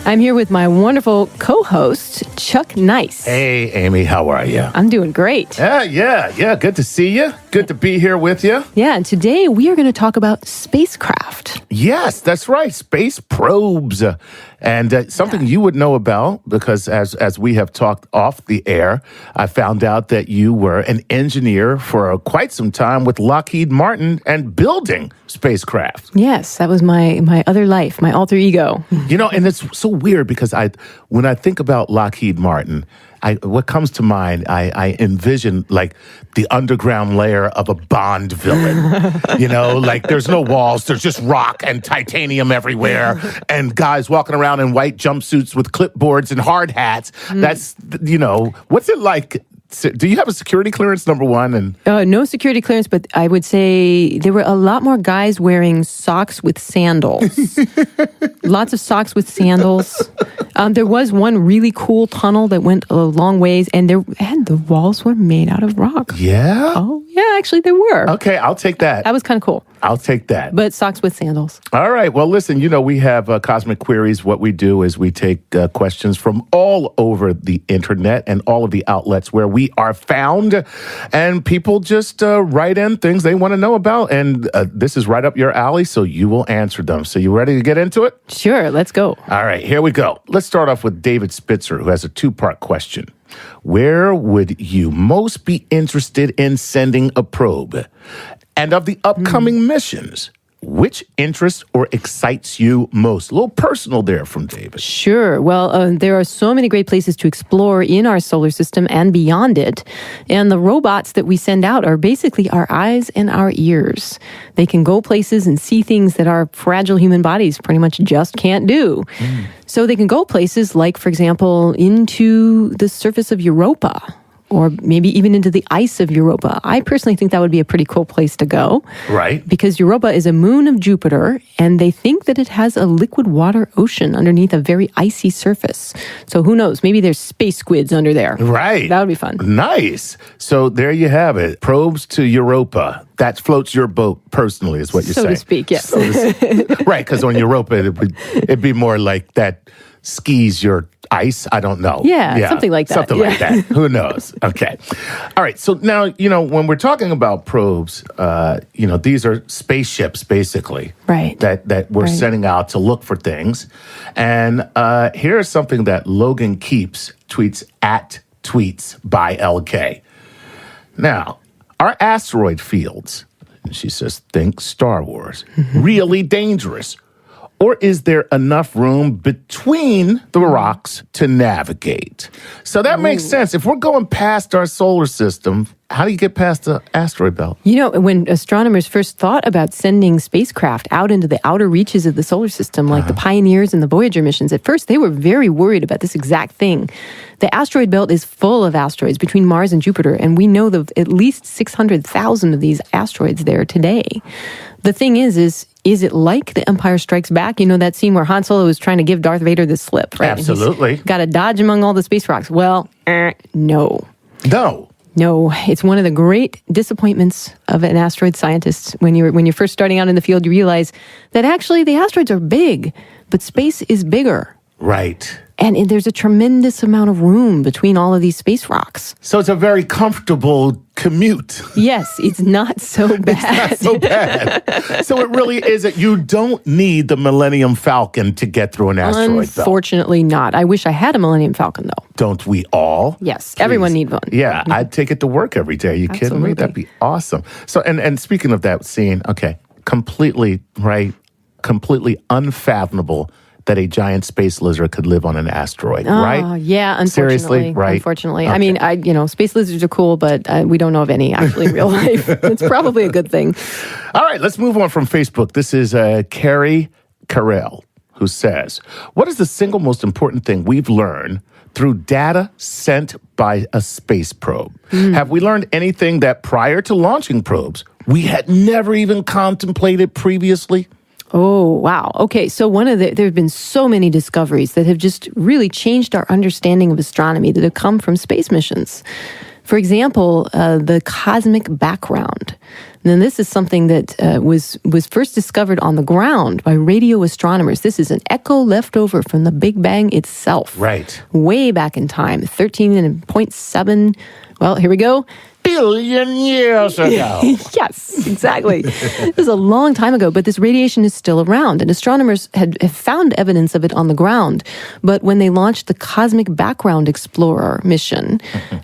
I'm here with my wonderful co-host, Chuck Nice. Hey, Amy, how are you? I'm doing great. Yeah. Good to see you. Good to be here with you. Yeah, and today we are going to talk about spacecraft. Yes, that's right. Space probes. And something you would know about, because as we have talked off the air, I found out that you were an engineer for quite some time with Lockheed Martin and building spacecraft. Yes, that was my other life, my alter ego. You know, and it's so weird because when I think about Lockheed Martin, what comes to mind, I envision like the underground layer of a Bond villain. You know, like there's no walls, there's just rock and titanium everywhere, and guys walking around in white jumpsuits with clipboards and hard hats. That's, you know, what's it like? Do you have a security clearance, number one? And no security clearance, but I would say there were a lot more guys wearing socks with sandals. Lots of socks with sandals. There was one really cool tunnel that went a long ways, and the walls were made out of rock. Yeah? Oh, yeah, actually they were. Okay, I'll take that. That was kind of cool. I'll take that. But socks with sandals. All right. Well, listen, you know, we have Cosmic Queries. What we do is we take questions from all over the internet and all of the outlets where we are found. And people just write in things they want to know about. And this is right up your alley, so you will answer them. So you ready to get into it? Sure. Let's go. All right. Here we go. Let's start off with David Spitzer, who has a two-part question. Where would you most be interested in sending a probe? And of the upcoming missions, which interests or excites you most? A little personal there from David. Sure. Well, there are so many great places to explore in our solar system and beyond it. And the robots that we send out are basically our eyes and our ears. They can go places and see things that our fragile human bodies pretty much just can't do. So they can go places like, for example, into the surface of Europa, or maybe even into the ice of Europa. I personally think that would be a pretty cool place to go. Right. Because Europa is a moon of Jupiter, and they think that it has a liquid water ocean underneath a very icy surface. So who knows? Maybe there's space squids under there. Right. That would be fun. Nice. So there you have it. Probes to Europa. That floats your boat personally, is what you're saying. So to speak, yes. Right, because on Europa, it'd be more like that skis your ice. I don't know. Yeah, something like that. Something like that. Who knows? Okay. All right. So now, you know, when we're talking about probes, you know, these are spaceships, basically. Right. That we're sending out to look for things. And here's something that Logan Keeps tweets at Tweets by LK. Now, are asteroid fields, she says, think Star Wars, really dangerous? Or is there enough room between the rocks to navigate? So that makes sense. If we're going past our solar system, how do you get past the asteroid belt? You know, when astronomers first thought about sending spacecraft out into the outer reaches of the solar system, like the Pioneers and the Voyager missions, at first they were very worried about this exact thing. The asteroid belt is full of asteroids between Mars and Jupiter, and we know of at least 600,000 of these asteroids there today. The thing is it like The Empire Strikes Back? You know that scene where Han Solo was trying to give Darth Vader the slip, right? Absolutely. Got to dodge among all the space rocks. Well, no. No, it's one of the great disappointments of an asteroid scientist. When you're first starting out in the field, you realize that actually the asteroids are big, but space is bigger. Right. And there's a tremendous amount of room between all of these space rocks. So it's a very comfortable commute. Yes, it's not so bad. It's not so bad. So it really isn't. You don't need the Millennium Falcon to get through an asteroid belt. Unfortunately not. I wish I had a Millennium Falcon, though. Don't we all? Yes, Please. Everyone needs one. Yeah, I'd take it to work every day. Are you kidding me? That'd be awesome. So, and speaking of that scene, okay, completely unfathomable that a giant space lizard could live on an asteroid, right? Yeah, unfortunately. Seriously, right? Unfortunately. Okay. I mean, space lizards are cool, but we don't know of any actually in real life. It's probably a good thing. All right, let's move on from Facebook. This is Carrie Carell, who says, what is the single most important thing we've learned through data sent by a space probe? Have we learned anything that prior to launching probes, we had never even contemplated previously? Oh, wow. Okay, so there have been so many discoveries that have just really changed our understanding of astronomy that have come from space missions. For example, the cosmic background. Then this is something that was first discovered on the ground by radio astronomers. This is an echo left over from the Big Bang itself. Right. Way back in time, 13.7, well, here we go. Billion years ago. Yes, exactly. This is a long time ago, but this radiation is still around, and astronomers have found evidence of it on the ground. But when they launched the Cosmic Background Explorer mission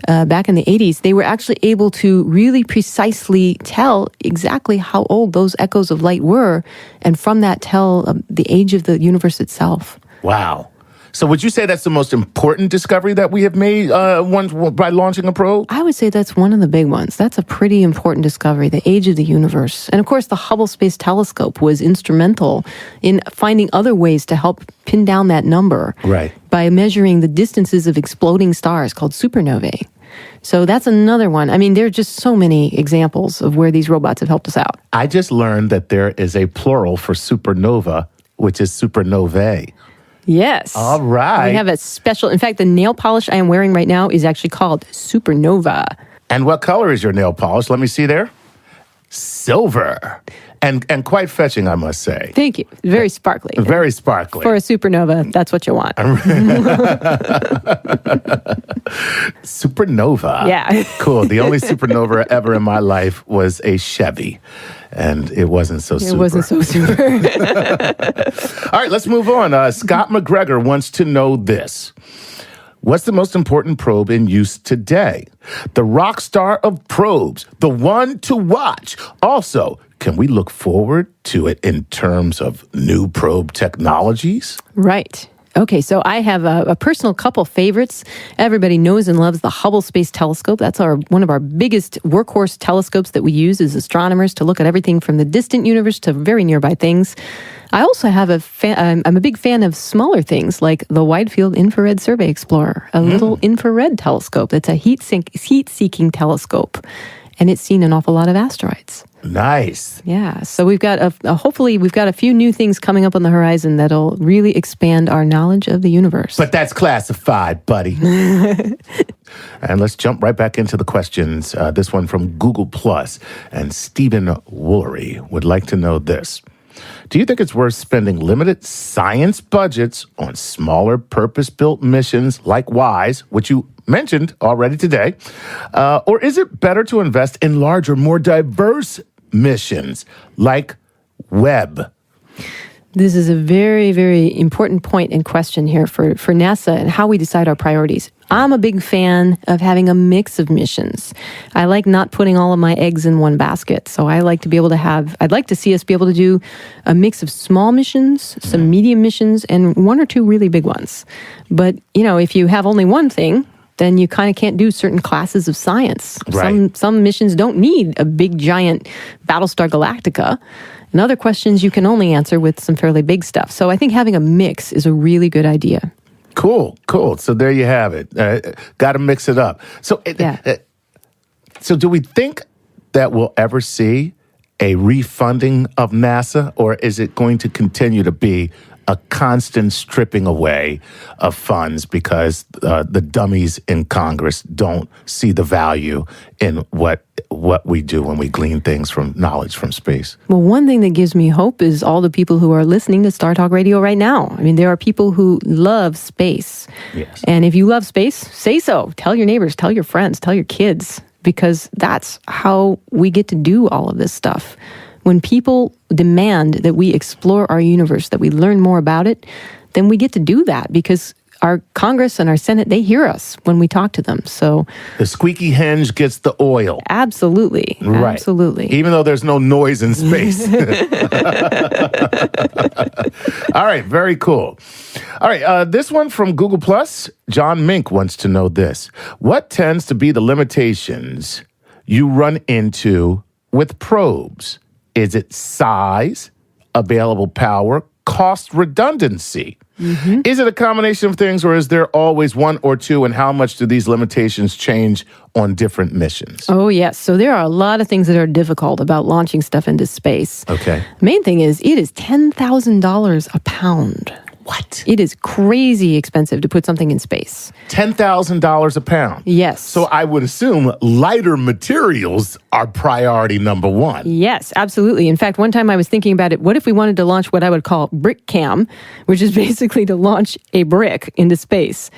back in the 80s, they were actually able to really precisely tell exactly how old those echoes of light were, and from that tell the age of the universe itself. Wow. So would you say that's the most important discovery that we have made by launching a probe? I would say that's one of the big ones. That's a pretty important discovery, the age of the universe. And of course, the Hubble Space Telescope was instrumental in finding other ways to help pin down that number. Right. By measuring the distances of exploding stars called supernovae. So that's another one. I mean, there are just so many examples of where these robots have helped us out. I just learned that there is a plural for supernova, which is supernovae. Yes. All right. We have a special, in fact, the nail polish I am wearing right now is actually called Supernova. And what color is your nail polish? Let me see there. Silver. And quite fetching, I must say. Thank you. Very sparkly. Very sparkly. For a supernova, that's what you want. Supernova. Yeah. Cool. The only supernova ever in my life was a Chevy. And it wasn't so super. It wasn't so super. All right, let's move on. Scott McGregor wants to know this. What's the most important probe in use today? The rock star of probes, the one to watch. Also, can we look forward to it in terms of new probe technologies? Right. Okay, so I have a personal couple favorites. Everybody knows and loves the Hubble Space Telescope. That's one of our biggest workhorse telescopes that we use as astronomers to look at everything from the distant universe to very nearby things. I also have I'm a big fan of smaller things like the Wide Field Infrared Survey Explorer, a little infrared telescope that's a heat-seeking telescope, and it's seen an awful lot of asteroids. Nice. Yeah, so we've got hopefully we've got a few new things coming up on the horizon that'll really expand our knowledge of the universe. But that's classified, buddy. And let's jump right back into the questions. This one from Google Plus, and Stephen Woolery would like to know this. Do you think it's worth spending limited science budgets on smaller purpose-built missions like WISE, which you mentioned already today, or is it better to invest in larger, more diverse missions like Webb? This is a very, very important point and question here for NASA and how we decide our priorities. I'm a big fan of having a mix of missions. I like not putting all of my eggs in one basket. So I'd like to see us be able to do a mix of small missions, some medium missions, and one or two really big ones. But, if you have only one thing, then you kind of can't do certain classes of science. Right. Some missions don't need a big, giant Battlestar Galactica. And other questions you can only answer with some fairly big stuff. So I think having a mix is a really good idea. Cool. So there you have it. Got to mix it up. So do we think that we'll ever see a refunding of NASA, or is it going to continue to be a constant stripping away of funds because the dummies in Congress don't see the value in what we do when we glean things from knowledge from space? Well, one thing that gives me hope is all the people who are listening to Star Talk Radio right now. I mean, there are people who love space. Yes. And if you love space, say so. Tell your neighbors, tell your friends, tell your kids, because that's how we get to do all of this stuff. When people demand that we explore our universe, that we learn more about it, then we get to do that because our Congress and our Senate, they hear us when we talk to them. So the squeaky hinge gets the oil. Absolutely. Right. Absolutely. Even though there's no noise in space. All right. Very cool. All right. This one from Google Plus, John Mink wants to know this. What tends to be the limitations you run into with probes? Is it size, available power, cost redundancy? Mm-hmm. Is it a combination of things, or is there always one or two, and how much do these limitations change on different missions? Oh, yes. So there are a lot of things that are difficult about launching stuff into space. Okay. Main thing is it is $10,000 a pound. What? It is crazy expensive to put something in space. $10,000 a pound. Yes. So I would assume lighter materials are priority number one. Yes, absolutely. In fact, one time I was thinking about it. What if we wanted to launch what I would call brick cam, which is basically to launch a brick into space?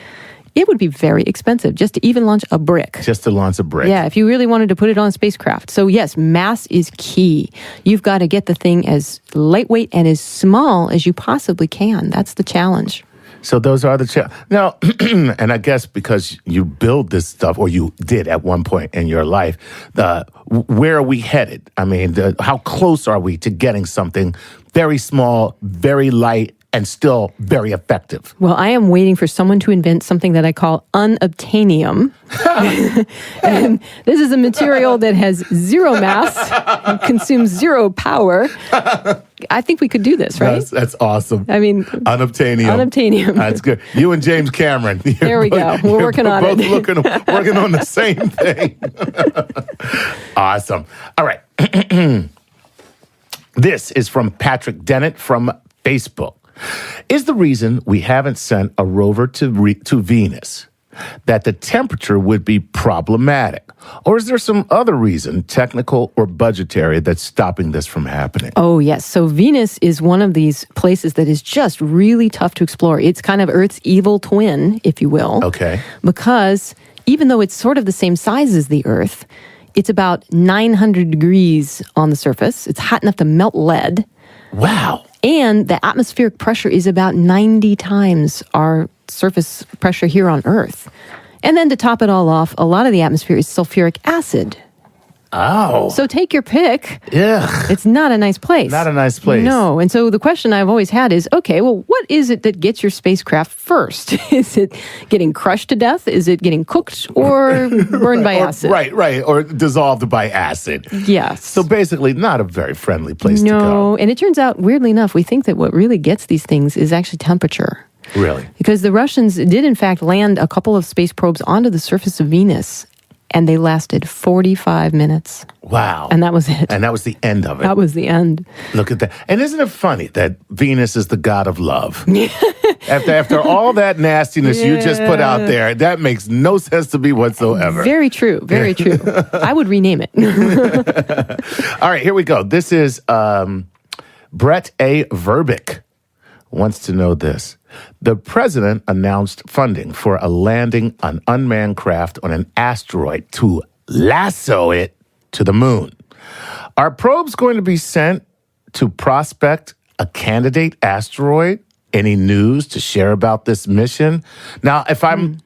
It would be very expensive just to even launch a brick. Just to launch a brick. Yeah, if you really wanted to put it on a spacecraft. So yes, mass is key. You've got to get the thing as lightweight and as small as you possibly can. That's the challenge. So those are the now, and I guess because you build this stuff, or you did at one point in your life, where are we headed? I mean, how close are we to getting something very small, very light, and still very effective? Well, I am waiting for someone to invent something that I call unobtainium. And this is a material that has zero mass, consumes zero power. I think we could do this, right? That's awesome. I mean, unobtainium. That's good. You and James Cameron. There we go. We're working on it. Both working on the same thing. Awesome. All right. This is from Patrick Dennett from Facebook. Is the reason we haven't sent a rover to Venus that the temperature would be problematic? Or is there some other reason, technical or budgetary, that's stopping this from happening? Oh, yes. So Venus is one of these places that is just really tough to explore. It's kind of Earth's evil twin, if you will. Okay. Because even though it's sort of the same size as the Earth, it's about 900 degrees on the surface. It's hot enough to melt lead. Wow. And the atmospheric pressure is about 90 times our surface pressure here on Earth. And then to top it all off, a lot of the atmosphere is sulfuric acid. Oh. So take your pick. Yeah. It's not a nice place. Not a nice place. No. And so the question I've always had is, okay, well, what is it that gets your spacecraft first? Is it getting crushed to death? Is it getting cooked or burned by acid? Right. Or dissolved by acid. Yes. So basically not a very friendly place to go. No. And it turns out, weirdly enough, we think that what really gets these things is actually temperature. Really? Because the Russians did, in fact, land a couple of space probes onto the surface of Venus, and they lasted 45 minutes. Wow. And that was it. And that was the end of it. That was the end. Look at that. And isn't it funny that Venus is the god of love? after all that nastiness you just put out there, that makes no sense to me whatsoever. Very true. Very true. I would rename it. All right, here we go. This is Brett A. Verbick wants to know this. The president announced funding for a landing an unmanned craft on an asteroid to lasso it to the moon. Are probes going to be sent to prospect a candidate asteroid? Any news to share about this mission? Now, if I'm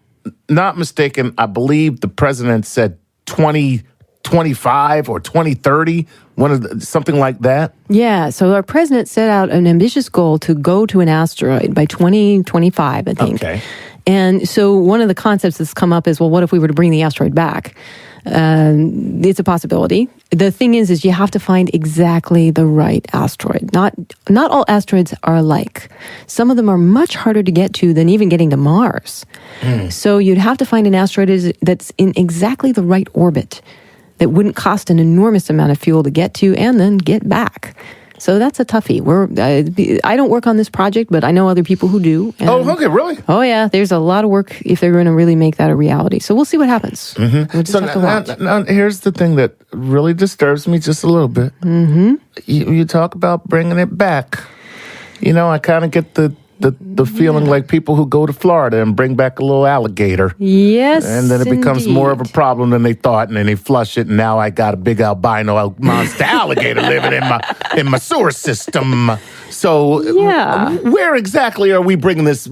not mistaken, I believe the president said 2025 or 2030, something like that. Yeah, so our president set out an ambitious goal to go to an asteroid by 2025, I think. Okay. And so one of the concepts that's come up is, well, what if we were to bring the asteroid back? It's a possibility. The thing is you have to find exactly the right asteroid. Not all asteroids are alike. Some of them are much harder to get to than even getting to Mars. So you'd have to find an asteroid that's in exactly the right orbit that wouldn't cost an enormous amount of fuel to get to and then get back. So that's a toughie. I don't work on this project, but I know other people who do. Oh, okay, really? Oh, yeah. There's a lot of work if they're going to really make that a reality. So we'll see what happens. Mm-hmm. We'll just have to watch. Now, here's the thing that really disturbs me just a little bit. Mm-hmm. You talk about bringing it back. You know, I kind of get the feeling like people who go to Florida and bring back a little alligator. Yes, and then it becomes more of a problem than they thought, and then they flush it, and now I got a big albino monster alligator living in my sewer system. So where exactly are we bringing this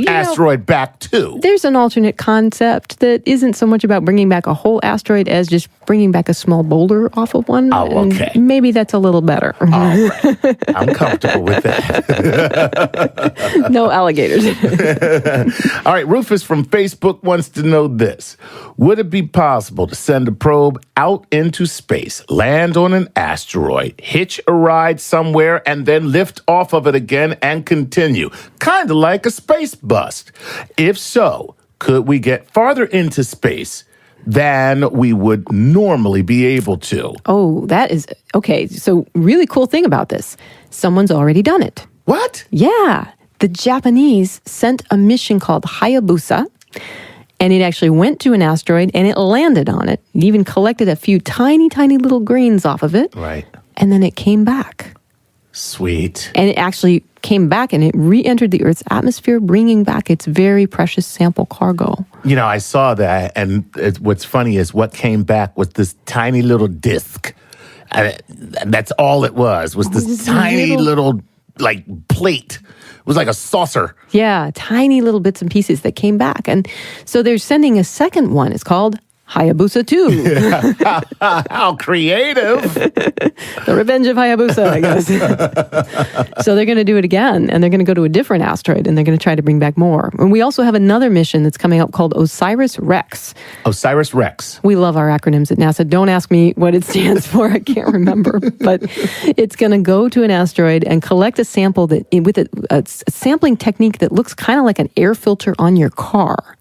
asteroid back to? There's an alternate concept that isn't so much about bringing back a whole asteroid as just bringing back a small boulder off of one. Oh, okay. Maybe that's a little better. All right. I'm comfortable with that. No alligators. All right, Rufus from Facebook wants to know this. Would it be possible to send a probe out into space, land on an asteroid, hitch a ride somewhere, and then lift off of it again and continue? Kind of like a space bust. If so, could we get farther into space than we would normally be able to? Oh, that is... Okay, so really cool thing about this. Someone's already done it. What? Yeah. the Japanese sent a mission called Hayabusa, and it actually went to an asteroid and it landed on it. It even collected a few tiny, tiny little grains off of it. Right. And then it came back. Sweet. And it actually came back and it re-entered the Earth's atmosphere, bringing back its very precious sample cargo. You know, I saw that, and what's funny is what came back was this tiny little disc. That's all it was this tiny little like plate. It was like a saucer. Yeah, tiny little bits and pieces that came back. And so they're sending a second one. It's called Hayabusa 2. How creative. The Revenge of Hayabusa, I guess. So they're going to do it again, and they're going to go to a different asteroid, and they're going to try to bring back more. And we also have another mission that's coming up called OSIRIS-REx. OSIRIS-REx. We love our acronyms at NASA. Don't ask me what it stands for. I can't remember. But it's going to go to an asteroid and collect a sample that with a sampling technique that looks kind of like an air filter on your car.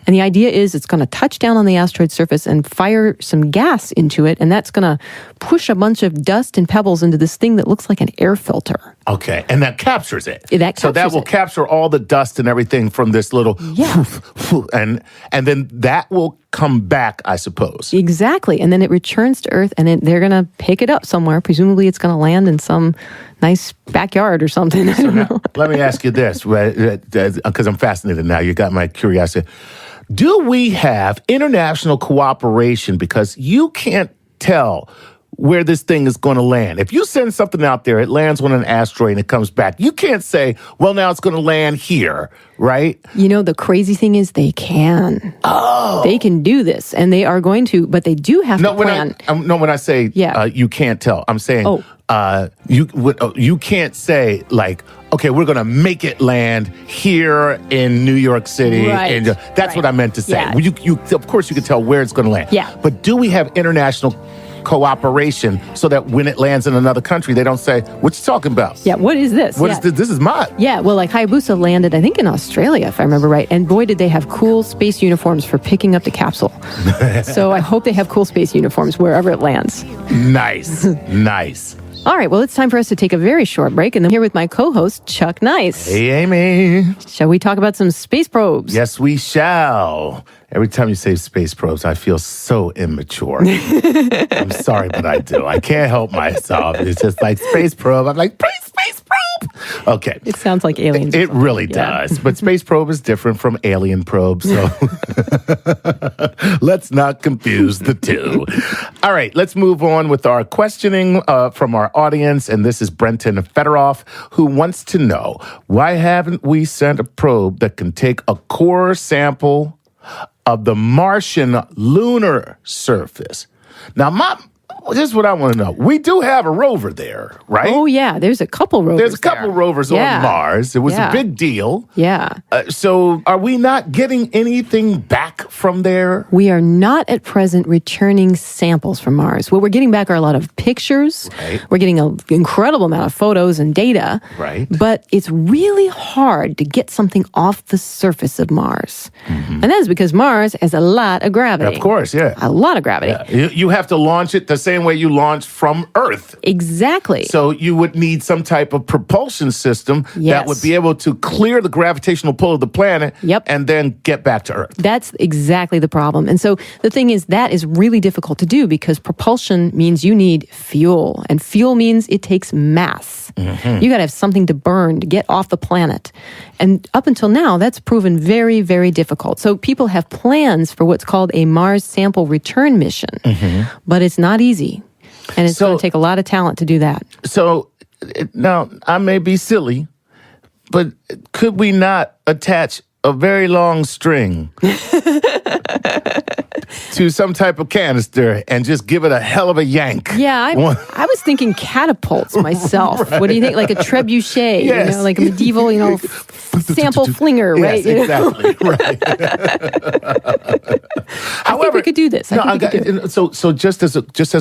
And the idea is it's going to touch down on the asteroid surface and fire some gas into it, and that's going to push a bunch of dust and pebbles into this thing that looks like an air filter. Okay, and that captures it. So that will capture all the dust and everything from this little and then that will come back, I suppose. Exactly, and then it returns to Earth, and they're going to pick it up somewhere. Presumably it's going to land in some nice backyard or something. I don't know. Let me ask you this, because I'm fascinated now. You got my curiosity. Do we have international cooperation? Because you can't tell where this thing is going to land. If you send something out there, it lands on an asteroid and it comes back. You can't say, well, now it's going to land here, right? You know, the crazy thing is they can. Oh. They can do this, and they are going to, but they do have to plan. When I say you can't tell, I'm saying you can't say, like, okay, we're going to make it land here in New York City. Right. And that's what I meant to say. Yeah. You, of course, you can tell where it's going to land. Yeah. But do we have international cooperation so that when it lands in another country, they don't say, what you talking about? Yeah, what is this? What is this? This is mine. Yeah, well, like Hayabusa landed, I think, in Australia, if I remember right. And boy, did they have cool space uniforms for picking up the capsule. So I hope they have cool space uniforms wherever it lands. Nice. Nice. All right, well, it's time for us to take a very short break, and I'm here with my co-host, Chuck Nice. Hey, Amy. Shall we talk about some space probes? Yes, we shall. Every time you say space probes, I feel so immature. I'm sorry, but I do. I can't help myself. It's just like space probe. I'm like, space probe. Okay. It sounds like aliens. It really does. But space probe is different from alien probe, so let's not confuse the two. All right, let's move on with our questioning from our audience. And this is Brenton Fedoroff, who wants to know, why haven't we sent a probe that can take a core sample of the Martian lunar surface? Now, this is what I want to know. We do have a rover there, right? Oh, yeah. There's a couple rovers. There's a couple rovers on Mars. It was a big deal. Yeah. So are we not getting anything back from there? We are not at present returning samples from Mars. What we're getting back are a lot of pictures. Right. We're getting an incredible amount of photos and data. Right. But it's really hard to get something off the surface of Mars. Mm-hmm. And that is because Mars has a lot of gravity. Of course, yeah. A lot of gravity. Yeah. You have to launch it the same way you launch from Earth. Exactly. So you would need some type of propulsion system that would be able to clear the gravitational pull of the planet and then get back to Earth. That's exactly the problem. And so the thing is, that is really difficult to do because propulsion means you need fuel, and fuel means it takes mass. Mm-hmm. You got to have something to burn to get off the planet. And up until now, that's proven very, very difficult. So people have plans for what's called a Mars sample return mission, but it's not easy. And it's going to take a lot of talent to do that. So now, I may be silly, but could we not attach a very long string to some type of canister and just give it a hell of a yank? Yeah, I was thinking catapults myself. Right. What do you think? Like a trebuchet, yes. Like a medieval, sample flinger, right? Yes, exactly. Right. I think we could do this. So just as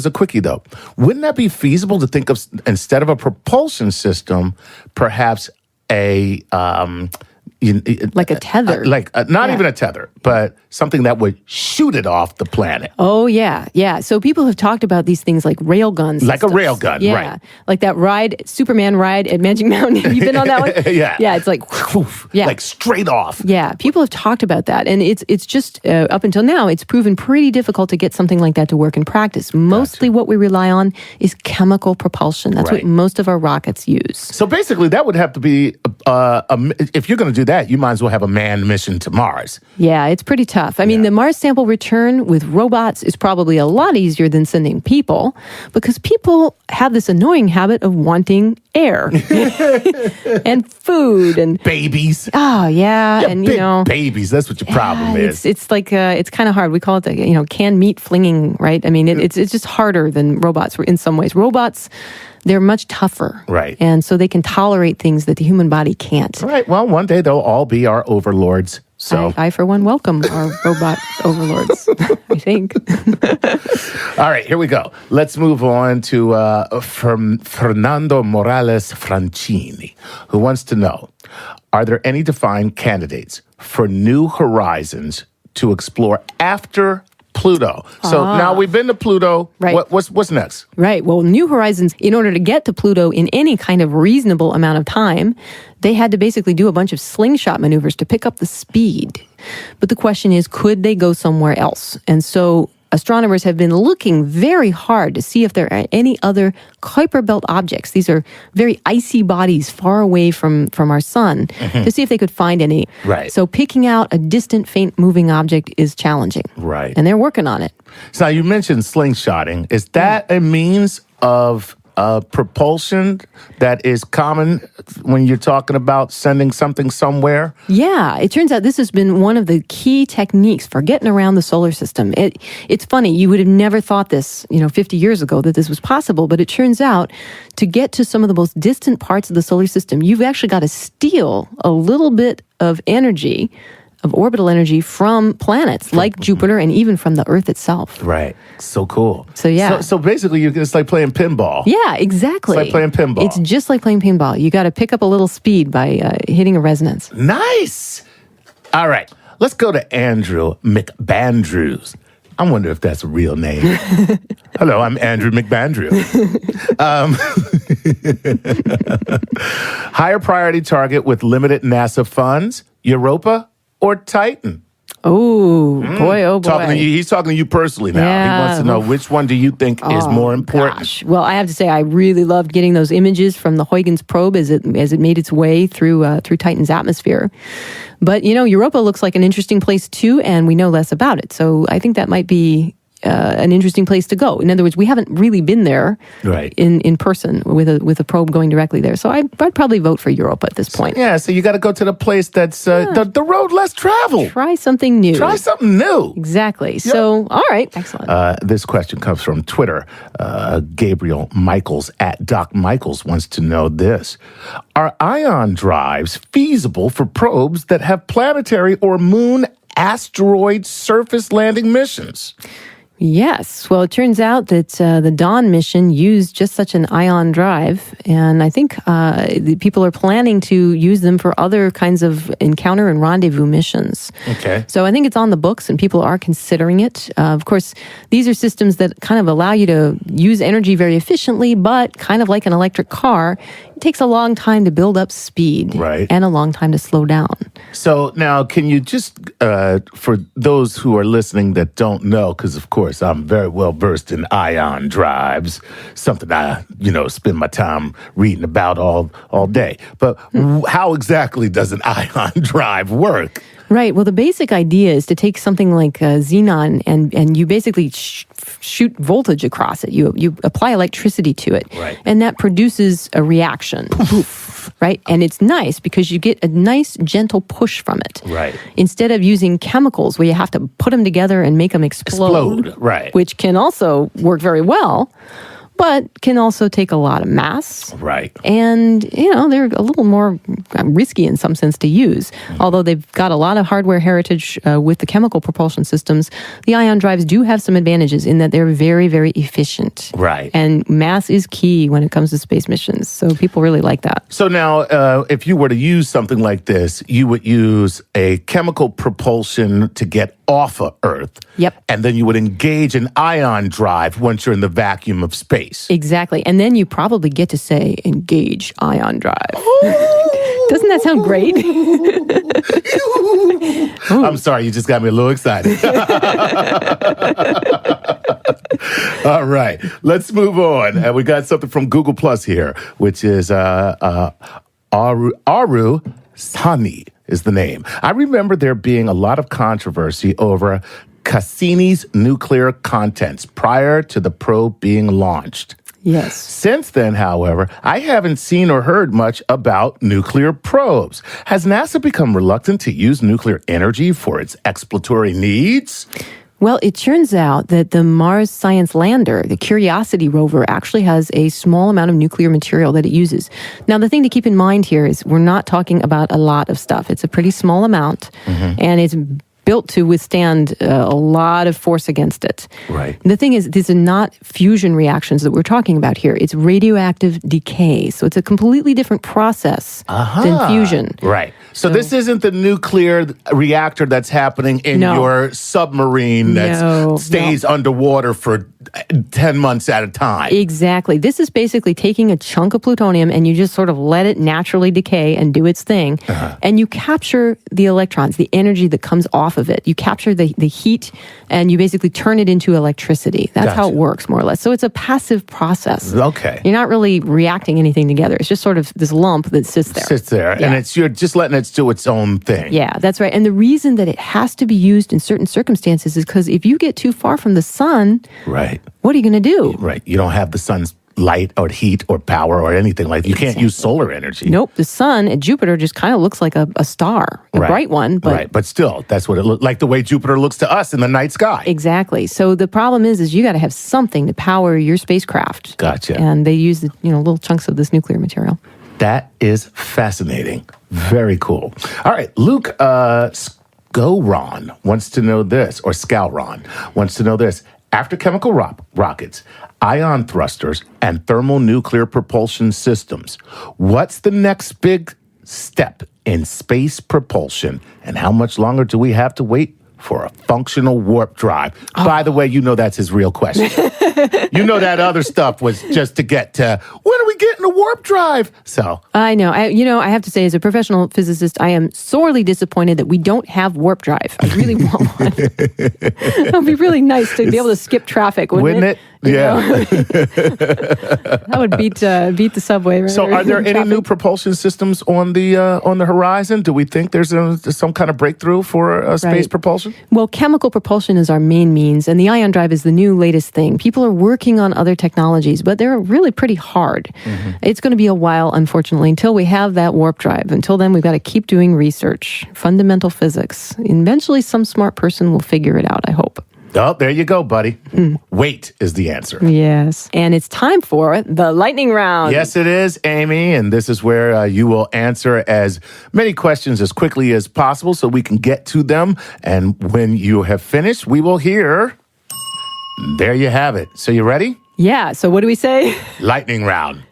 a quickie though, wouldn't that be feasible to think of, instead of a propulsion system, perhaps a Like a tether. Not even a tether, but something that would shoot it off the planet. Oh, yeah. Yeah. So people have talked about these things like rail guns. Like a rail gun, yeah. right. Like that Superman ride at Magic Mountain. Have you been on that one? Yeah. Yeah, it's like, yeah. Like straight off. Yeah, people have talked about that. And it's just, up until now, it's proven pretty difficult to get something like that to work in practice. Mostly what we rely on is chemical propulsion. That's what most of our rockets use. So basically, that would have to be, if you're going to do that, you might as well have a manned mission to Mars. Yeah, it's pretty tough. I mean, the Mars sample return with robots is probably a lot easier than sending people because people have this annoying habit of wanting air and food and babies. Oh, yeah. And, big babies. That's what your problem is. It's like, it's kind of hard. We call it the, canned meat flinging, right? I mean, it's just harder than robots in some ways. Robots, they're much tougher. Right. And so they can tolerate things that the human body can't. Right. Well, one day they'll all be our overlords. So I for one, welcome our robot overlords, I think. All right, here we go. Let's move on to from Fernando Morales Francini, who wants to know, are there any defined candidates for New Horizons to explore after Pluto? So now we've been to Pluto. Right. What's next? Right. Well, New Horizons, in order to get to Pluto in any kind of reasonable amount of time, they had to basically do a bunch of slingshot maneuvers to pick up the speed. But the question is, could they go somewhere else? And so astronomers have been looking very hard to see if there are any other Kuiper Belt objects. These are very icy bodies far away from our sun, to see if they could find any. Right. So picking out a distant, faint moving object is challenging. Right. And they're working on it. So you mentioned slingshotting. Is that a means of propulsion that is common when you're talking about sending something somewhere? Yeah, it turns out this has been one of the key techniques for getting around the solar system. It's funny, you would have never thought this, 50 years ago that this was possible, but it turns out to get to some of the most distant parts of the solar system, you've actually got to steal a little bit of energy, of orbital energy from planets like Jupiter and even from the Earth itself. Right. So cool. So, yeah. So basically, it's like playing pinball. Yeah, exactly. It's like playing pinball. It's just like playing pinball. You got to pick up a little speed by hitting a resonance. Nice. All right. Let's go to Andrew McBandrews. I wonder if that's a real name. Hello, I'm Andrew McBandrew. Higher priority target with limited NASA funds, Europa or Titan? Oh, boy, oh, boy. He's talking to you personally now. Yeah. He wants to know which one do you think is more important? Gosh. Well, I have to say, I really loved getting those images from the Huygens probe as it made its way through Titan's atmosphere. But, Europa looks like an interesting place too, and we know less about it. So I think that might be an interesting place to go. In other words, we haven't really been there in person with a probe going directly there. So I'd probably vote for Europa at this point. Yeah, so you got to go to the place that's the road less traveled. Try something new. Try something new. Exactly. Yep. So, all right. Excellent. This question comes from Twitter. Gabriel Michaels at Doc Michaels wants to know this. Are ion drives feasible for probes that have planetary or moon asteroid surface landing missions? Yes. Well, it turns out that the Dawn mission used just such an ion drive, and I think the people are planning to use them for other kinds of encounter and rendezvous missions. Okay. So I think it's on the books, and people are considering it. Of course, these are systems that kind of allow you to use energy very efficiently, but kind of like an electric car, it takes a long time to build up speed and a long time to slow down. So now, can you just, for those who are listening that don't know, because of course I'm very well versed in ion drives, something I, spend my time reading about all day. But how exactly does an ion drive work? Right. Well, the basic idea is to take something like xenon and you basically shoot voltage across it. You apply electricity to it. Right. And that produces a reaction. Poof. Right. And it's nice because you get a nice, gentle push from it. Right. Instead of using chemicals where you have to put them together and make them explode. Right. Which can also work very well. but can also take a lot of mass. Right. And, they're a little more risky in some sense to use. Although they've got a lot of hardware heritage with the chemical propulsion systems, the ion drives do have some advantages in that they're very, very efficient. Right. And mass is key when it comes to space missions. So people really like that. So now, if you were to use something like this, you would use a chemical propulsion to get off of Earth. Yep. And then you would engage an ion drive once you're in the vacuum of space. Exactly. And then you probably get to say, engage ion drive. Doesn't that sound great? I'm sorry, you just got me a little excited. All right, let's move on. And we got something from Google Plus here, which is Aru Sani is the name. I remember there being a lot of controversy over Cassini's nuclear contents prior to the probe being launched. Yes. Since then, however, I haven't seen or heard much about nuclear probes. Has NASA become reluctant to use nuclear energy for its exploratory needs? Well, it turns out that the Mars Science Lander, the Curiosity rover, actually has a small amount of nuclear material that it uses. Now, the thing to keep in mind here is we're not talking about a lot of stuff. It's a pretty small amount, and it's built to withstand a lot of force against it. Right. The thing is, these are not fusion reactions that we're talking about here. It's radioactive decay. So it's a completely different process than fusion. Right. So this isn't the nuclear reactor that's happening in your submarine that stays underwater for 10 months at a time. Exactly. This is basically taking a chunk of plutonium and you just sort of let it naturally decay and do its thing. And you capture the electrons, the energy that comes off of it. You capture the heat and you basically turn it into electricity. That's how it works, more or less. So it's a passive process. Okay. You're not really reacting anything together. It's just sort of this lump that sits there. And you're just letting it do its own thing. Yeah, that's right. And the reason that it has to be used in certain circumstances is because if you get too far from the sun, what are you going to do? Right. You don't have the sun's light or heat or power or anything like that. You can't use solar energy. Nope. The sun at Jupiter just kind of looks like a star, a bright one. But But still, that's what it looks like, the way Jupiter looks to us in the night sky. Exactly. So the problem is you got to have something to power your spacecraft. Gotcha. And they use little chunks of this nuclear material. That is fascinating. Very cool. All right, Luke Scowron wants to know this, or Scowron wants to know this. After chemical rockets, ion thrusters, and thermonuclear propulsion systems, what's the next big step in space propulsion, and how much longer do we have to wait for a functional warp drive? By the way, that's his real question. That other stuff was just to get to, when are we getting a warp drive? So I know. I have to say, as a professional physicist, I am sorely disappointed that we don't have warp drive. I really want one. It would be really nice to be able to skip traffic, wouldn't it? Yeah. That would beat the subway. Right? So, are there any new propulsion systems on the horizon? Do we think there's some kind of breakthrough for space propulsion? Well, chemical propulsion is our main means, and the ion drive is the new latest thing. People are working on other technologies, but they're really pretty hard. It's going to be a while, unfortunately, until we have that warp drive. Until then, we've got to keep doing research, fundamental physics. Eventually, some smart person will figure it out, I hope. Oh, there you go, buddy. Wait is the answer. Yes. And it's time for the lightning round. Yes, it is, Amy. And this is where you will answer as many questions as quickly as possible so we can get to them. And when you have finished, we will hear. There you have it. So you ready? Yeah. So what do we say? Lightning round.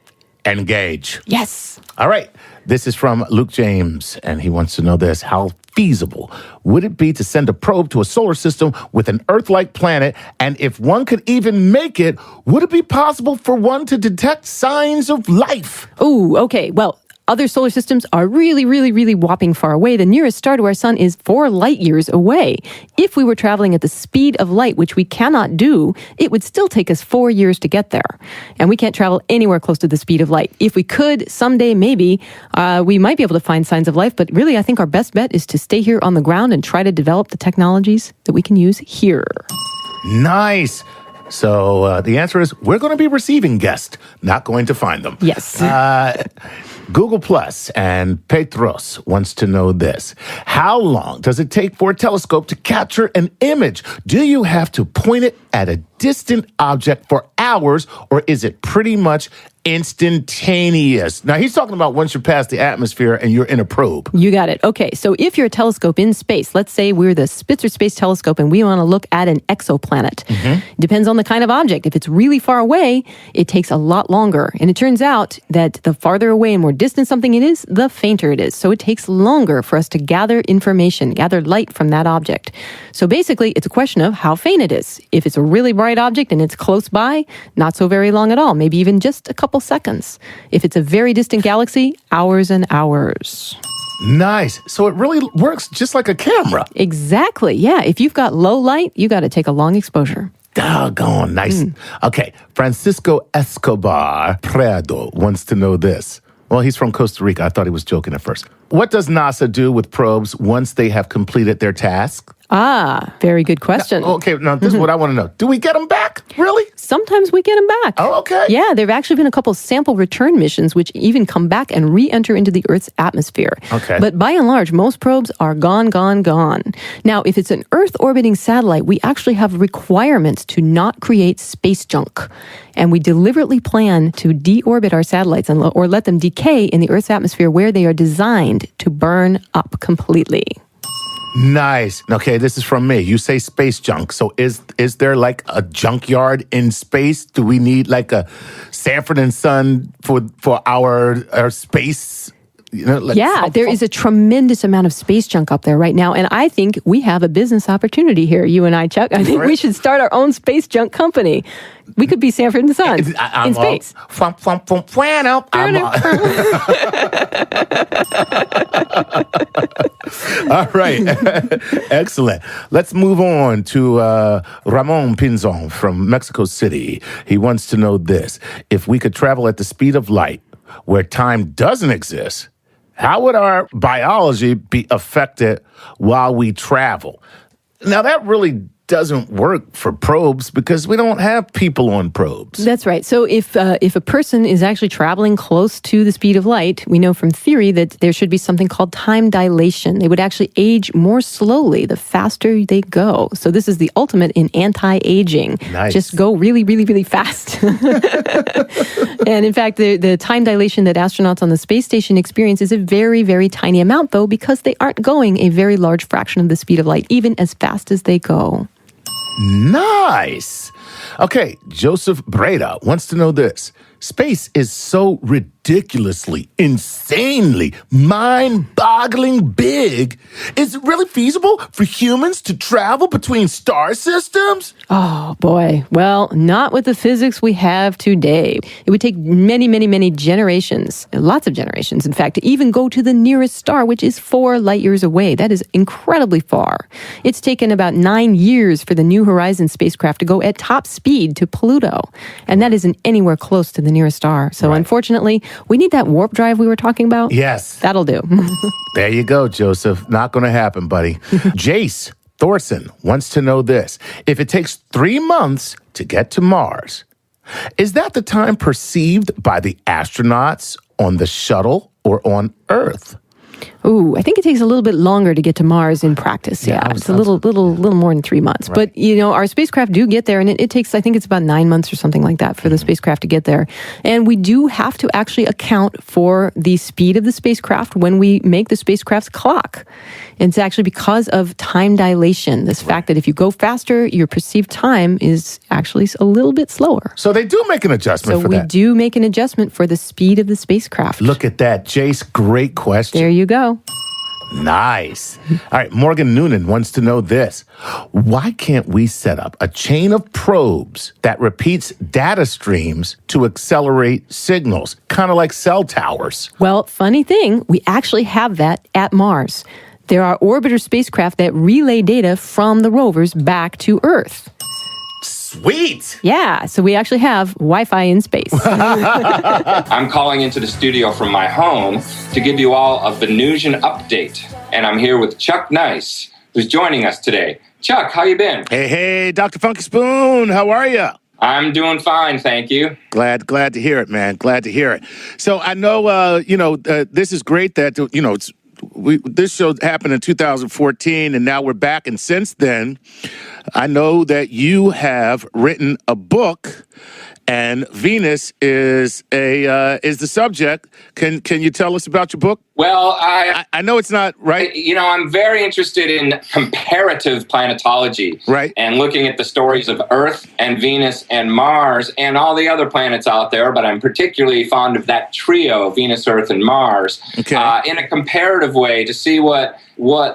Engage. Yes. All right. This is from Luke James, and he wants to know this. How feasible would it be to send a probe to a solar system with an Earth-like planet? And if one could even make it, would it be possible for one to detect signs of life? Oh, okay. Well, other solar systems are really, really, really whopping far away. The nearest star to our sun is 4 light years away. If we were traveling at the speed of light, which we cannot do, it would still take us 4 years to get there. And we can't travel anywhere close to the speed of light. If we could, someday maybe, we might be able to find signs of life. But really, I think our best bet is to stay here on the ground and try to develop the technologies that we can use here. Nice. So the answer is we're going to be receiving guests, not going to find them. Yes. Google Plus and Petros wants to know this. How long does it take for a telescope to capture an image? Do you have to point it at a distant object for hours, or is it pretty much instantaneous? Now, he's talking about once you're past the atmosphere and you're in a probe. You got it. Okay, so if you're a telescope in space, let's say we're the Spitzer Space Telescope and we want to look at an exoplanet. Depends on the kind of object. If it's really far away, it takes a lot longer. And it turns out that the farther away and more distant something it is, the fainter it is. So it takes longer for us to gather information, gather light from that object. So basically, it's a question of how faint it is. If it's a really bright object and it's close by, not so very long at all, maybe even just a couple seconds. If it's a very distant galaxy, hours and hours. Nice. So it really works just like a camera. Exactly. Yeah. If you've got low light, you got to take a long exposure. Doggone nice. Okay. Francisco Escobar Prado wants to know this. Well, he's from Costa Rica. I thought he was joking at first. What does NASA do with probes once they have completed their task? Ah, very good question. Now this is what I want to know. Do we get them back? Really? Sometimes we get them back. Oh, okay. Yeah, there have actually been a couple sample return missions which even come back and re-enter into the Earth's atmosphere. Okay. But by and large, most probes are gone. Now, if it's an Earth-orbiting satellite, we actually have requirements to not create space junk. And we deliberately plan to deorbit our satellites or let them decay in the Earth's atmosphere where they are designed to burn up completely. Nice. Okay, this is from me. You say space junk. So is there like a junkyard in space? Do we need like a Sanford and Son for our space? There is a tremendous amount of space junk up there right now. And I think we have a business opportunity here, you and I, Chuck. I think we should start our own space junk company. We could be Sanford and Son in space. All right. Excellent. Let's move on to Ramon Pinzon from Mexico City. He wants to know this. If we could travel at the speed of light where time doesn't exist, how would our biology be affected while we travel? Now, that really doesn't work for probes because we don't have people on probes. That's right. So if a person is actually traveling close to the speed of light, we know from theory that there should be something called time dilation. They would actually age more slowly the faster they go. So this is the ultimate in anti-aging. Nice. Just go really, really, really fast. And in fact, the time dilation that astronauts on the space station experience is a very, very tiny amount, though, because they aren't going a very large fraction of the speed of light, even as fast as they go. Nice. Okay, Joseph Breda wants to know this. Space is so ridiculously, insanely, mind-boggling big. Is it really feasible for humans to travel between star systems? Oh, boy. Well, not with the physics we have today. It would take many, many, many generations, lots of generations, in fact, to even go to the nearest star, which is 4 light years away. That is incredibly far. It's taken about 9 years for the New Horizons spacecraft to go at top speed to Pluto, and that isn't anywhere close to the nearest star. So unfortunately, we need that warp drive we were talking about. Yes. That'll do. There you go, Joseph. Not going to happen, buddy. Jace Thorson wants to know this. If it takes 3 months to get to Mars, is that the time perceived by the astronauts on the shuttle or on Earth? Ooh, I think it takes a little bit longer to get to Mars in practice. Yeah, it's a little more than 3 months. Right. But, you know, our spacecraft do get there, and it takes, I think it's about 9 months or something like that for the spacecraft to get there. And we do have to actually account for the speed of the spacecraft when we make the spacecraft's clock. It's actually because of time dilation, this fact that if you go faster, your perceived time is actually a little bit slower. So they do make an adjustment for that. So we do make an adjustment for the speed of the spacecraft. Look at that, Jace. Great question. There you go. Nice. All right, Morgan Noonan wants to know this. Why can't we set up a chain of probes that repeats data streams to accelerate signals, kind of like cell towers? Well, funny thing, we actually have that at Mars. There are orbiter spacecraft that relay data from the rovers back to Earth. Sweet. Yeah, so we actually have Wi-Fi in space. I'm calling into the studio from my home to give you all a Venusian update. And I'm here with Chuck Nice, who's joining us today. Chuck, how you been? Hey, Dr. Funky Spoon, how are you? I'm doing fine, thank you. Glad to hear it, man. Glad to hear it. So I know, this is great that, this show happened in 2014, and now we're back. And since then, I know that you have written a book, and Venus is the subject. Can you tell us about your book? Well, I know it's not right. I'm very interested in comparative planetology, Right. and looking at the stories of Earth and Venus and Mars and all the other planets out there. But I'm particularly fond of that trio, Venus, Earth, and Mars, Okay. in a comparative way to see what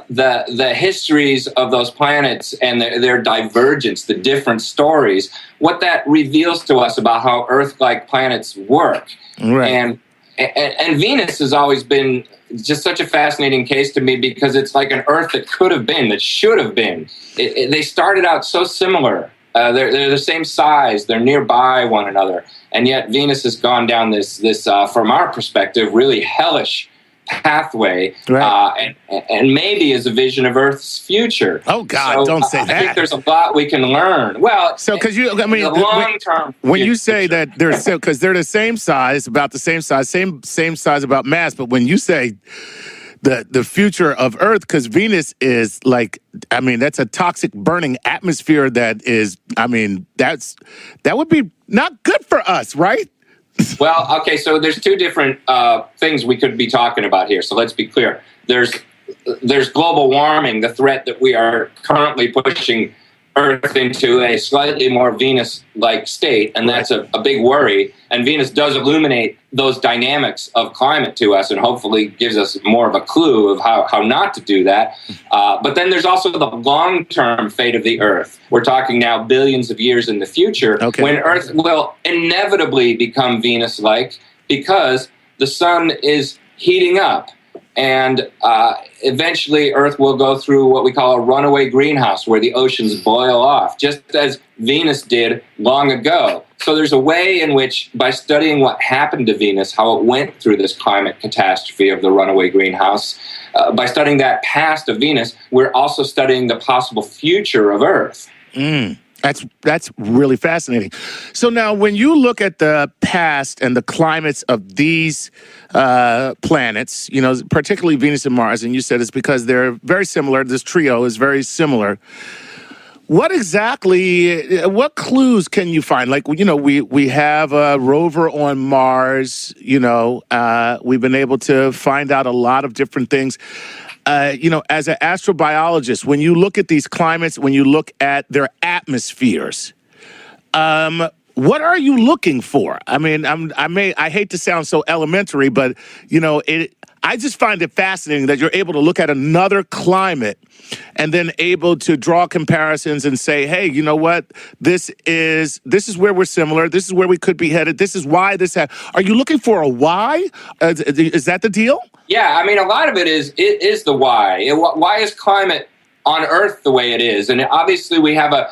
the histories of those planets and their divergence, the different stories, what that reveals to us about how Earth-like planets work. Right. And Venus has always been just such a fascinating case to me because it's like an Earth that could have been, that should have been. They started out so similar. They're the same size. They're nearby one another. And yet Venus has gone down this from our perspective, really hellish pathway, Right. and maybe is a vision of Earth's future. Oh God, So, don't say I that. think there's a lot we can learn. Well, So, because the long term, when you say that because they're the same size, about the same size, same size about mass, but when you say the future of Earth, because Venus is like, that's a toxic burning atmosphere that is, that would be not good for us, right? Well, okay, so there's two different things we could be talking about here. So let's be clear. There's global warming, the threat that we are currently pushing Earth into a slightly more Venus-like state, and that's a big worry. And Venus does illuminate those dynamics of climate to us and hopefully gives us more of a clue of how not to do that. But then there's also the long-term fate of the Earth. We're talking now billions of years in the future, when Earth will inevitably become Venus-like because the sun is heating up. And eventually Earth will go through what we call a runaway greenhouse, where the oceans boil off, just as Venus did long ago. So there's a way in which, by studying what happened to Venus, how it went through this climate catastrophe of the runaway greenhouse, by studying that past of Venus, we're also studying the possible future of Earth. That's really fascinating. So now, when you look at the past and the climates of these planets, particularly Venus and Mars, and you said it's because they're very similar. This trio is very similar. What clues can you find? Like, we have a rover on Mars. We've been able to find out a lot of different things. As an astrobiologist, when you look at these climates, when you look at their atmospheres, what are you looking for? I hate to sound so elementary, but I just find it fascinating that you're able to look at another climate and then able to draw comparisons and say, hey, you know what? This is where we're similar. This is where we could be headed. This is why this happened. Are you looking for a why? Is that the deal? Yeah, a lot of it is the why. Why is climate on Earth the way it is? And obviously we have a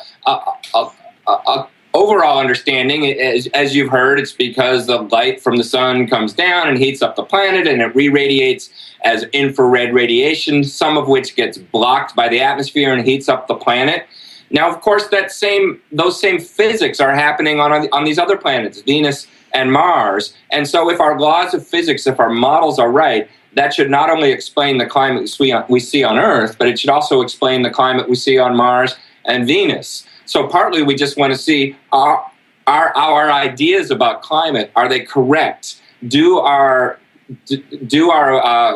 overall understanding. As you've heard, it's because the light from the sun comes down and heats up the planet, and it re-radiates as infrared radiation, some of which gets blocked by the atmosphere and heats up the planet. Now, of course, those same physics are happening on these other planets, Venus and Mars. And so if our laws of physics, if our models are right, that should not only explain the climate we see on Earth, but it should also explain the climate we see on Mars and Venus. So partly we just want to see our ideas about climate, are they correct? Do our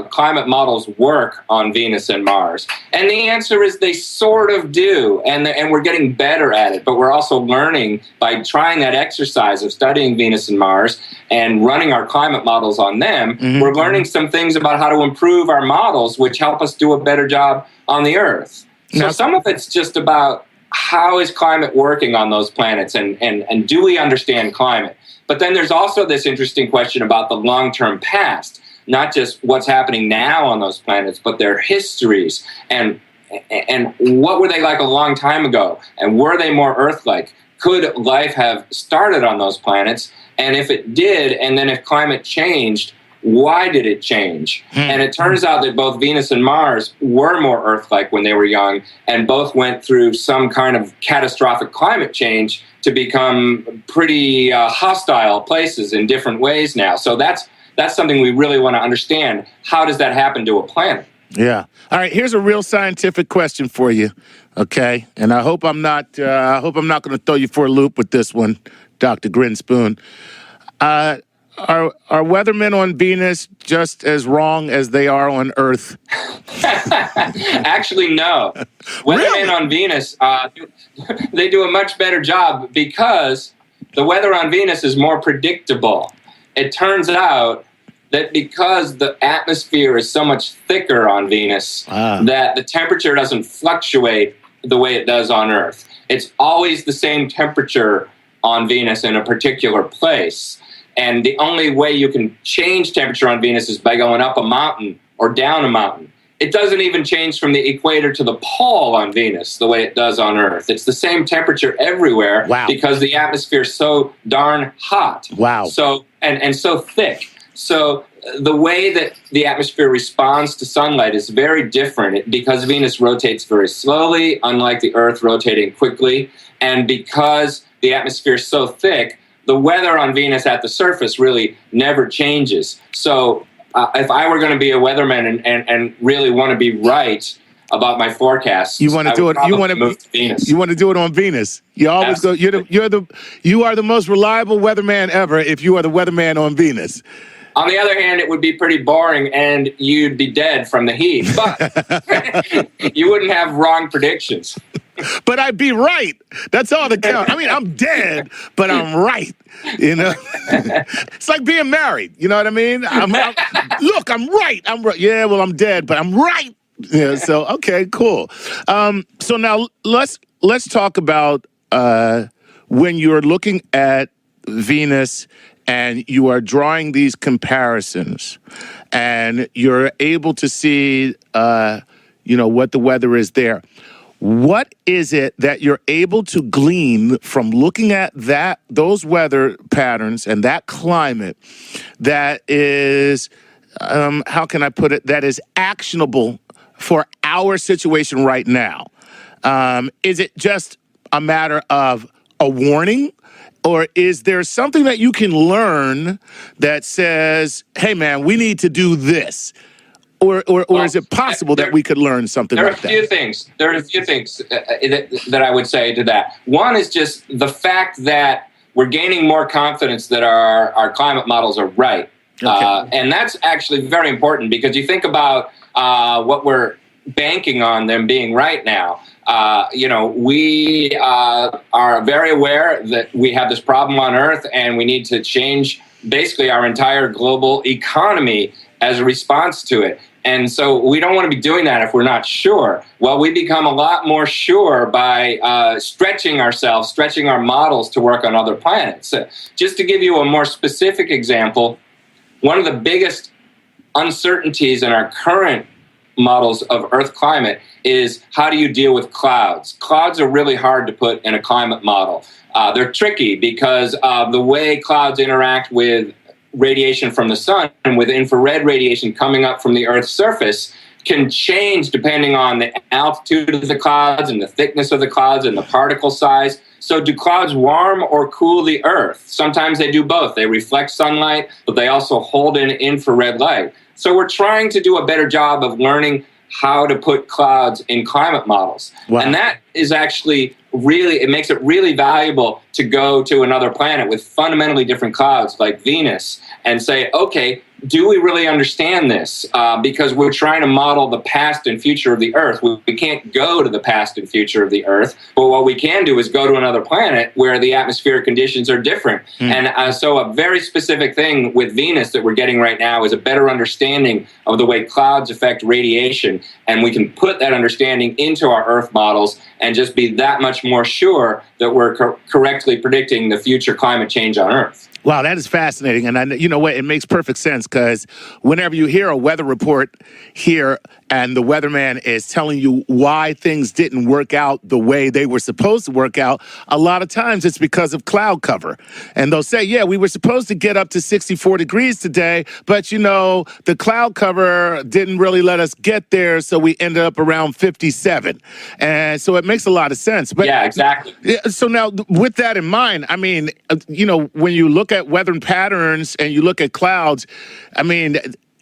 climate models work on Venus and Mars? And the answer is they sort of do, and we're getting better at it. But we're also learning by trying that exercise of studying Venus and Mars and running our climate models on them. Mm-hmm. We're learning some things about how to improve our models, which help us do a better job on the Earth. So some of it's just about how is climate working on those planets, and do we understand climate? But then there's also this interesting question about the long-term past, not just what's happening now on those planets, but their histories, and what were they like a long time ago, and were they more Earth-like? Could life have started on those planets? And if it did, and then if climate changed, why did it change? And it turns out that both Venus and Mars were more Earth-like when they were young, and both went through some kind of catastrophic climate change to become pretty hostile places in different ways now. So that's something we really want to understand. How does that happen to a planet? Yeah. All right. Here's a real scientific question for you. Okay. And I hope I'm not. Going to throw you for a loop with this one, Dr. Grinspoon. Are weathermen on Venus just as wrong as they are on Earth? Actually, no. Really? Weathermen on Venus, they do a much better job because the weather on Venus is more predictable. It turns out that because the atmosphere is so much thicker on Venus, that the temperature doesn't fluctuate the way it does on Earth. It's always the same temperature on Venus in a particular place. And the only way you can change temperature on Venus is by going up a mountain or down a mountain. It doesn't even change from the equator to the pole on Venus the way it does on Earth. It's the same temperature everywhere because the atmosphere is so darn hot. Wow. So and so thick. So the way that the atmosphere responds to sunlight is very different because Venus rotates very slowly, unlike the Earth rotating quickly. And because the atmosphere is so thick, the weather on Venus at the surface really never changes. So if I were going to be a weatherman and really want to be right about my forecasts, you want to do it. You want to move to Venus. You want to do it on Venus. You always go. You are the most reliable weatherman ever. If you are the weatherman on Venus. On the other hand, it would be pretty boring, and you'd be dead from the heat. But you wouldn't have wrong predictions. But I'd be right. That's all that counts. I mean, I'm dead, but I'm right. You know, it's like being married. You know what I mean? Look, I'm right. I'm right. Yeah, well, I'm dead, but I'm right. Yeah. So okay, cool. So now let's talk about when you're looking at Venus and you are drawing these comparisons, and you're able to see, what the weather is there. What is it that you're able to glean from looking at those weather patterns and that climate that is, how can I put it, that is actionable for our situation right now? Is it just a matter of a warning? Or is there something that you can learn that says, hey, man, we need to do this? Or is it possible that we could learn something like that? There are a few things that I would say to that. One is just the fact that we're gaining more confidence that our climate models are right. Okay. And that's actually very important because you think about what we're banking on them being right now. We are very aware that we have this problem on Earth and we need to change basically our entire global economy as a response to it. And so we don't want to be doing that if we're not sure. Well, we become a lot more sure by stretching our models to work on other planets. Just to give you a more specific example, one of the biggest uncertainties in our current models of Earth climate is how do you deal with clouds? Clouds are really hard to put in a climate model. They're tricky because of the way clouds interact with radiation from the sun and with infrared radiation coming up from the Earth's surface can change depending on the altitude of the clouds and the thickness of the clouds and the particle size. So do clouds warm or cool the Earth? Sometimes they do both. They reflect sunlight, but they also hold in infrared light. So we're trying to do a better job of learning how to put clouds in climate models. Wow. And that is actually it makes it really valuable to go to another planet with fundamentally different clouds like Venus and say, okay, do we really understand this? Because we're trying to model the past and future of the Earth. We can't go to the past and future of the Earth, but what we can do is go to another planet where the atmospheric conditions are different. And so a very specific thing with Venus that we're getting right now is a better understanding of the way clouds affect radiation, and we can put that understanding into our Earth models and just be that much more sure that we're correctly predicting the future climate change on Earth. Wow, that is fascinating. And you know what? It makes perfect sense because whenever you hear a weather report here and the weatherman is telling you why things didn't work out the way they were supposed to work out, a lot of times it's because of cloud cover. And they'll say, yeah, we were supposed to get up to 64 degrees today, but, the cloud cover didn't really let us get there, so we ended up around 57. And so it makes a lot of sense. But, yeah, exactly. So now, with that in mind, when you look at weather patterns and you look at clouds,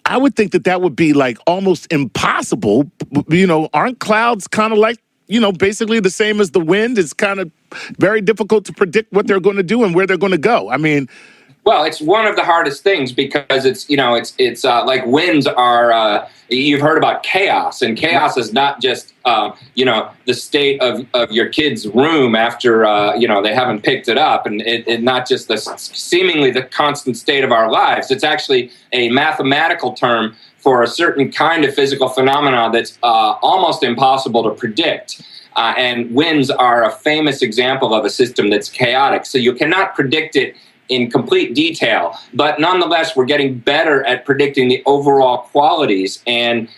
I would think that that would be like almost impossible. Aren't clouds kind of like, basically the same as the wind? It's kind of very difficult to predict what they're going to do and where they're going to go. I mean, well, it's one of the hardest things because it's like winds are. You've heard about chaos, and chaos is not just the state of your kid's room after they haven't picked it up, and it not just seemingly the constant state of our lives. It's actually a mathematical term for a certain kind of physical phenomena that's almost impossible to predict. And winds are a famous example of a system that's chaotic. So you cannot predict it in complete detail, but nonetheless, we're getting better at predicting the overall qualities. And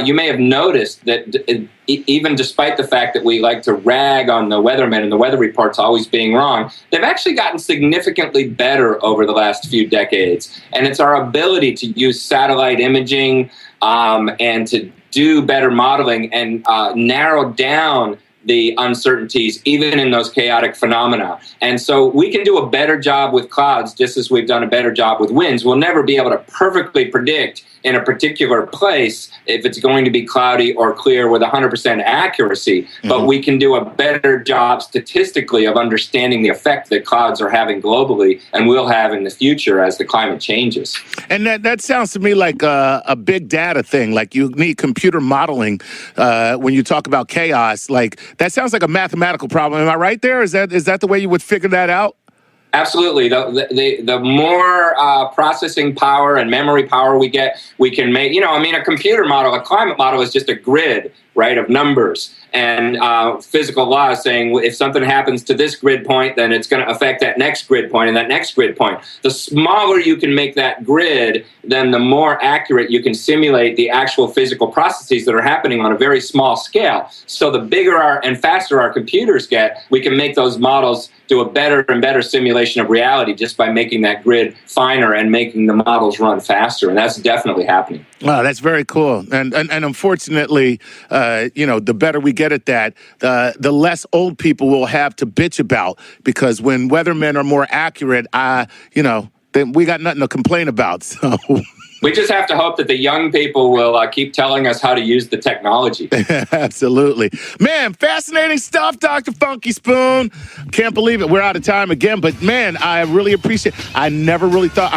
you may have noticed that even despite the fact that we like to rag on the weathermen and the weather reports always being wrong, they've actually gotten significantly better over the last few decades. And it's our ability to use satellite imaging and to do better modeling and narrow down the uncertainties, even in those chaotic phenomena. And so we can do a better job with clouds, just as we've done a better job with winds. We'll never be able to perfectly predict in a particular place if it's going to be cloudy or clear with 100% accuracy, but we can do a better job statistically of understanding the effect that clouds are having globally and will have in the future as the climate changes. And that sounds to me like a big data thing. Like you need computer modeling when you talk about chaos. Like that sounds like a mathematical problem. Am I right there? Is that the way you would figure that out? Absolutely. The more processing power and memory power we get, we can make, a computer model, a climate model is just a grid, right, of numbers. And physical laws saying if something happens to this grid point, then it's going to affect that next grid point and that next grid point. The smaller you can make that grid, then the more accurate you can simulate the actual physical processes that are happening on a very small scale. So the bigger and faster our computers get, we can make those models do a better and better simulation of reality just by making that grid finer and making the models run faster. And that's definitely happening. Wow, that's very cool. And unfortunately, the better we get at that, the less old people will have to bitch about, because when weathermen are more accurate, then we got nothing to complain about. So we just have to hope that the young people will keep telling us how to use the technology. Absolutely. Man, fascinating stuff, Dr. Funky Spoon. Can't believe it. We're out of time again. But, man, I really appreciate it. I never really thought